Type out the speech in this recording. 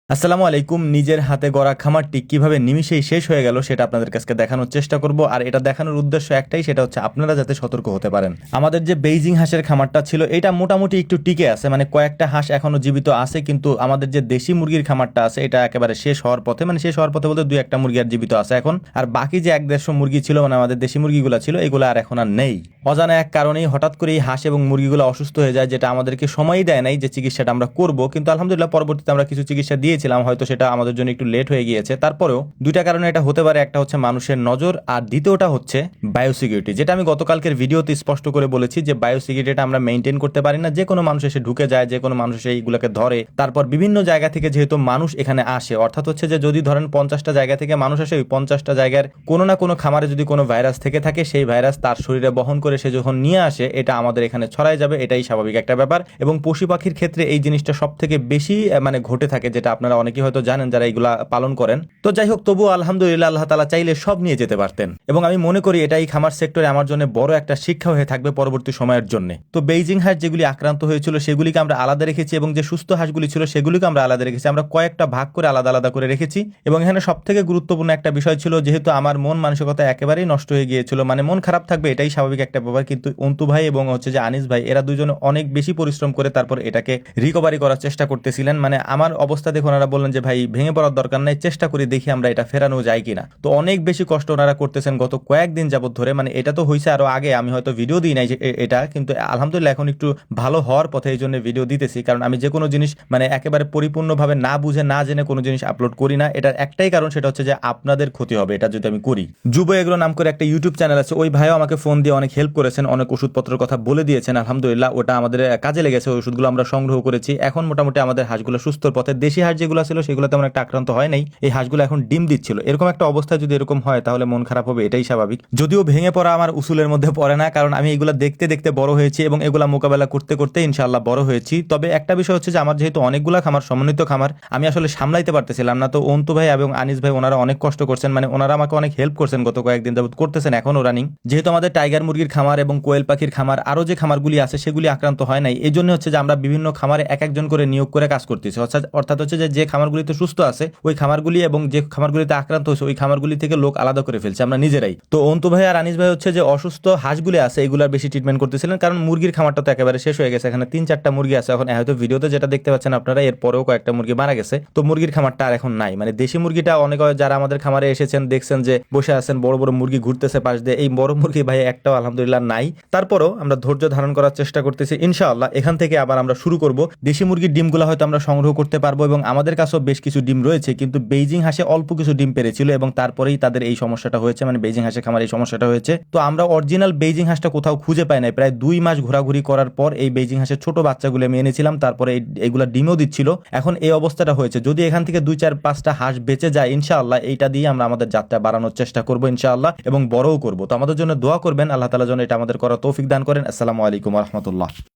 আসসালামু আলাইকুম। নিজের হাতে গড়া খামারটি কিভাবে নিমিষেই শেষ হয়ে গেল সেটা আপনাদের কাছে দেখানোর চেষ্টা করব। আর এটা দেখানোর উদ্দেশ্য একটাই, সেটা হচ্ছে আপনারা যাতে সতর্ক হতে পারেন। আমাদের যে বেইজিং হাঁসের খামারটা ছিল এটা মোটামুটি একটু টিকে আছে, মানে কয়েকটা হাঁস এখনো জীবিত আছে, কিন্তু আমাদের যে দেশি মুরগির খামারটা আছে এটা একেবারে শেষ হওয়ার পথে, মানে শেষ হওয়ার পথে বলতে দুই একটা মুরগি আর জীবিত আছে এখন। আর বাকি যে 1-150 মুরগি ছিল, মানে আমাদের দেশি মুরগিগুলো ছিল, এগুলো আর এখন আর নেই। অজানা এক কারণেই হঠাৎ করে এই হাঁস এবং মুরগিগুলো অসুস্থ হয়ে যায়, যেটা আমাদেরকে সময়ই দেয় নাই যে চিকিৎসাটা আমরা করব। কিন্তু আলহামদুলিল্লাহ পরবর্তীতে আমরা কিছু চিকিৎসা দিয়েছিলাম, হয়তো সেটা আমাদের জন্য একটু লেট হয়ে গিয়েছে। তারপরেও দুইটা কারণে এটা হতে পারে, একটা হচ্ছে মানুষের নজর, আর দ্বিতীয়টা হচ্ছে বায়োসিকিউরিটি, যেটা আমি গতকালকের ভিডিওতে স্পষ্ট করে বলেছি যে বায়োসিকিউরিটিটা আমরা মেনটেন করতে পারি না। যে কোনো মানুষ এসে ঢুকে যায়, যে কোনো মানুষ এসে এইগুলোকে ধরে, তারপর বিভিন্ন জায়গা থেকে যেহেতু মানুষ এখানে আসে, অর্থাৎ হচ্ছে যে যদি ধরেন 50টা জায়গা থেকে মানুষ আসে, ওই 50টা জায়গার কোনো না কোনো খামারে যদি কোনো ভাইরাস থেকে থাকে, সেই ভাইরাস তার শরীরে বহন করে সে যখন নিয়ে আসে, এটা আমাদের এখানে ছড়াই যাবে, এটাই স্বাভাবিক একটা ব্যাপার। এবং পশু পাখির ক্ষেত্রে এই জিনিসটা সব থেকে বেশি মানে ঘটে থাকে, যেটা আপনারা অনেকেই হয়তো জানেন যারা এইগুলা পালন করেন। তো যাই হোক, তবুও আলহামদুলিল্লাহ আল্লাহ তাআলা চাইলে সব নিয়ে যেতে পারতেন, এবং আমি মনে করি এটা এই খামার সেক্টরে আমার জন্য বড় একটা শিক্ষা হয়ে থাকবে পরবর্তী সময়ের জন্য। তো বেইজিং হাঁস যেগুলি আক্রান্ত হয়েছিল সেগুলিকে আমরা আলাদা রেখেছি, এবং যে সুস্থ হাঁসগুলি ছিল সেগুলিকে আমরা আলাদা রেখেছি। আমরা কয়েকটা ভাগ করে আলাদা আলাদা করে রেখেছি। এবং এখানে সব থেকে গুরুত্বপূর্ণ একটা বিষয় ছিল, যেহেতু আমার মন মানসিকতা একেবারেই নষ্ট হয়ে গিয়েছিল, মানে মন খারাপ থাকবে এটাই স্বাভাবিক একটা ব্যাপার, কিন্তু অন্তু ভাই এবং হচ্ছে যে আনিস ভাই, এরা দুজনে অনেক বেশি পরিশ্রম করে তারপর এটাকে রিকভারি করার চেষ্টা করতেছিলেন। মানে আমার অবস্থা দেখে ওনারা বললেন যে ভাই ভেঙে পড়ার দরকার নাই, চেষ্টা করে দেখি আমরা এটা ফেরানো যায় কিনা। তো অনেক বেশি কষ্ট ওনারা করতেছেন গত কয়েকদিন যাবত ধরে। মানে এটা তো হয়েছে আরো আগে, আমি হয়তো ভিডিও দিই নাই এটা, কিন্তু আলহামদুলিল্লাহ এখন একটু ভালো হওয়ার পথে, এই জন্য ভিডিও দিতেছি। কারণ আমি যে কোনো জিনিস মানে একেবারে পরিপূর্ণভাবে না বুঝে না জেনে কোনো জিনিস আপলোড করি না। এটার একটাই কারণ, সেটা হচ্ছে যে আপনাদের ক্ষতি হবে এটা যদি আমি করি। যুব এগ্রো নাম করে একটা ইউটিউব চ্যানেল আছে, ওই ভাইও আমাকে ফোন দিয়ে অনেক হেল্প করেছেন, অনেক ওষুধপত্রের কথা বলে দিয়েছেন। আলহামদুলিল্লাহ ওটা আমাদের কাজে লেগেছে, ওই ওষুধগুলো আমরা সংগ্রহ করেছি। এখন মোটামুটি আমাদের হাঁসগুলো সুস্থর পথে। দেশি হাঁস যেগুলো ছিল সেগুলো তেমন একটা আক্রান্ত হয় নাই, এই হাঁসগুলো এখন ডিম দিচ্ছিল। এরকম একটা অবস্থায় যদি এরকম হয় তাহলে মন খারাপ হবে, এটাই স্বাভাবিক। যদিও ভেঙে পড়া আমার উসুলের মধ্যে পড়ে না, কারণ আমি এগুলা দেখতে দেখতে বড় হয়েছি এবং এগুলা মোকাবেলা করতে করতে ইনশাআল্লাহ বড় হয়েছি। তবে একটা বিষয় হচ্ছে যে আমার যেহেতু অনেকগুলা খামার, সমন্বিত খামার, আমি আসলে সামলাইতে পারতেছিলাম না। তো অন্তু ভাই এবং আনিস ভাই ওনারা অনেক কষ্ট করছেন, মানে ওনারা আমাকে অনেক হেল্প করছেন, গত কয়েকদিন যাবত করতেছেন, এখনো রানিং। যেহেতু আমাদের টাইগার মুরগির খামার এবং কোয়েল পাখির খামার, আরো যে খামারগুলি আছে সেগুলি আক্রান্ত হয় নাই, এই জন্য হচ্ছে যে আমরা বিভিন্ন খামারে এক একজন করে নিয়োগ করে কাজ করতেছি। অর্থাৎ হচ্ছে যে খামারগুলিতে সুস্থ আছে ওই খামারগুলি, এবং যে খামারগুলিতে আক্রান্ত হয়েছে ওই খামারগুলি থেকে লোক আলাদা করে ফেলছে আমরা নিজেরাই। তো অন্তু ভাই আর আনিস ভাই হচ্ছে যে অসুস্থ হাঁসগুলি আছে এগুলার বেশি ট্রিটমেন্ট করতেছিলেন, কারণ মুরগির খামারটা তো একেবারে শেষ হয়ে গেছে। এখানে 3-4টা মুরগি আছে এখন, হয়তো ভিডিওতে যেটা দেখতে পাচ্ছেন আপনারা, এরপরেও কয়েকটা মুরগি মারা গেছে। তো মুরগির খামারটা আর এখন নাই। মানে দেশি মুরগিটা অনেক, যারা আমাদের খামারে এসেছেন দেখছেন যে বসে আছেন, বড় বড় মুরগি ঘুরতেছে পাশ দিয়ে, এই বড় মুরগি ভাই একটাও আলহামদুলিল্লাহ নাই। তারপরও আমরা ধৈর্য ধারণ করার চেষ্টা করতেছি, ইনশাআল্লাহ এখান থেকে আবার আমরা শুরু করব। দেশি মুরগির ডিমগুলো হয়তো আমরা সংগ্রহ করতে পারবো, এবং আমাদের কাছেও বেশ কিছু ডিম রয়েছে, কিন্তু বেইজিং হাঁসে অল্প কিছু ডিম পেরেছিল এবং তারপরেই তাদের এই সমস্যাটা হয়েছে, মানে বেইজিং হাঁসের খামার এই সমস্যাটা হয়েছে। তো আমরা অরিজিনাল বেইজিং হাঁসটা কোথাও খুঁজে পাই নাই। প্রায় 2 মাস ঘোরাঘুরি করার পর এই বেইজিং হাঁসের ছোট বাচ্চাগুলো আমি এনেছিলাম, তারপরে এইগুলা ডিমও দিচ্ছিল। এখন এই অবস্থাটা হয়েছে। যদি এখান থেকে 2-4-5টা হাঁস বেঁচে যায় ইনশাআল্লাহ, এইটা দিয়ে আমরা আমাদের যাত্রা বাড়ানোর চেষ্টা করবো ইনশাআল্লাহ, এবং বড়ও করবো। তো আমাদের জন্য দোয়া করবেন, আল্লাহ তাআলা যেন এটা আমাদের করার তৌফিক দান করেন। আসসালামু আলাইকুম ওয়া রাহমাতুল্লাহ।